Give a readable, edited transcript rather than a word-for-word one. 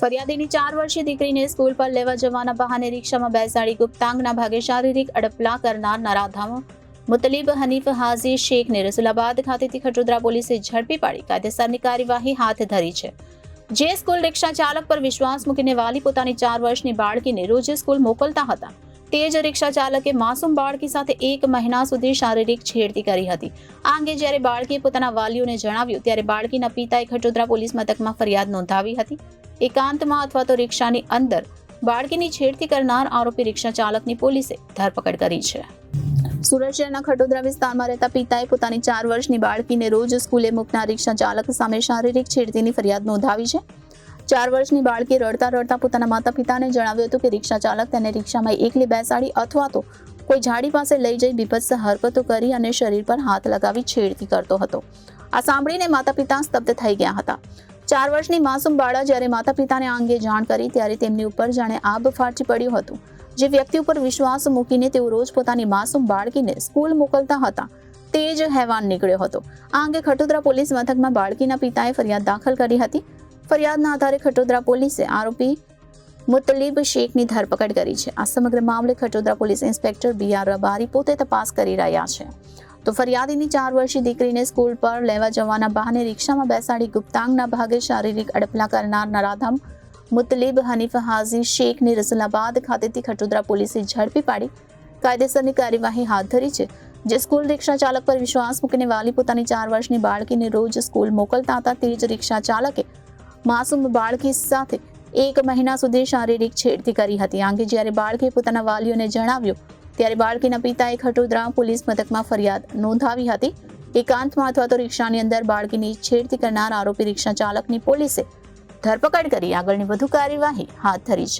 ફરિયાદીની 4 વર્ષીય દીકરીને સ્કૂલ પર લેવા જવાના બહાને રિક્ષામાં બેસાડી ગુપ્તાંગના ભાગે શારીરિક અડપલા કરનાર નરાધામ મુતલીબ હનીફ હાજી શેખને રસુલાબાદ ખાતેથી ખટોદરા પોલીસે ઝડપી પાડી કાયદેસરની કાર્યવાહી હાથ ધરી છે। જે સ્કૂલ રિક્ષા ચાલક પર વિશ્વાસ મૂકીને વાલી પોતાની 4 વર્ષની બાળકીને રોજ સ્કૂલ મોકલતા હતા, તે જ રિક્ષા ચાલકે માસૂમ બાળકી સાથે 1 મહિના સુધી શારીરિક છેડતી કરી હતી। આ અંગે જ્યારે બાળકીએ પોતાના વાલીઓને જણાવ્યું ત્યારે બાળકીના પિતાએ ખટોદરા પોલીસ મથકમાં ફરિયાદ નોંધાવી હતી। એકાંતમાં અથવા તો રિક્ષાની અંદર બાળકીની છેડતી કરનાર આરોપી રિક્ષા ચાલકની પોલીસે ધરપકડ કરી છે। સુરત શહેરના ખટોદરા વિસ્તારમાં રહેતા પિતાએ પોતાની 4 વર્ષની બાળકીને રોજ સ્કૂલે મૂકનાર રિક્ષા ચાલક સામે શારીરિક છેડતીની ફરિયાદ નોંધાવી છે। 4 વર્ષની બાળકી રડતા પોતાના માતા પિતાને જણાવ્યું હતું કે રિક્ષા ચાલક તેને રિક્ષામાં એકલી બેસાડી અથવા તો કોઈ ઝાડી પાસે લઈ જઈ બીભત્સ હરકતો કરી અને શરીર પર હાથ લગાવી છેડતી કરતો હતો। આ સાંભળીને માતા પિતા સ્તબ્ધ થઈ ગયા હતા। 4 વર્ષની માસૂમ બાળા જ્યારે માતા પિતાને આ અંગે જાણ કરી ત્યારે તેમની ઉપર જાણે આબ ફાટી પડ્યું હતું। જે વ્યક્તિ ઉપર વિશ્વાસ મૂકીને તેઓ રોજ પોતાની માસૂમ બાળકીને સ્કૂલ મોકલતા હતા, તે જ હેવાન નીકળ્યો હતો। આ અંગે ખટોદરા પોલીસ મથકમાં બાળકીના પિતાએ ફરિયાદ દાખલ કરી હતી। ફરિયાદના આધારે ખટોદરા પોલીસે આરોપી મુતલીબ શેખની ધરપકડ કરી છે। આ સમગ્ર મામલે Khatodara police inspector BR Rabari પોતે તપાસ કરી રહ્યા છે। તો ફરિયાદીની 4 વર્ષીય દીકરીને સ્કૂલ પર લેવા જવાના બહાને રિક્ષામાં બેસાડી ગુપ્તાંગના ભાગે શારીરિક અડપલા કરનાર નરાધમ મુતલીબ હનીફ હાજી શેખને રસુલાબાદ ખાતેથી ખટોદરા પોલીસે ઝડપી પાડી કાયદેસરની કાર્યવાહી હાથ ધરી છે। જે સ્કૂલ રિક્ષા ચાલક પર વિશ્વાસ મૂકીને વાલી પોતાની 4 વર્ષની બાળકીને રોજ સ્કૂલ મોકલતા હતા, તે જ રિક્ષા ચાલકે માસૂમ બાળકી સાથે 1 મહિના સુધી શારીરિક છેડતી કરી હતી। આ અંગે જ્યારે બાળકીએ પોતાના વાલીઓને જણાવ્યું ત્યારે બાળકીના પિતાએ ખટોદરા પોલીસ મથકમાં ફરિયાદ નોંધાવી હતી। એકાંતમાં અથવા તો રિક્ષાની અંદર બાળકીની છેડતી કરનાર આરોપી રિક્ષા ચાલકની પોલીસે ધરપકડ કરી આગળની વધુ કાર્યવાહી હાથ ધરી છે।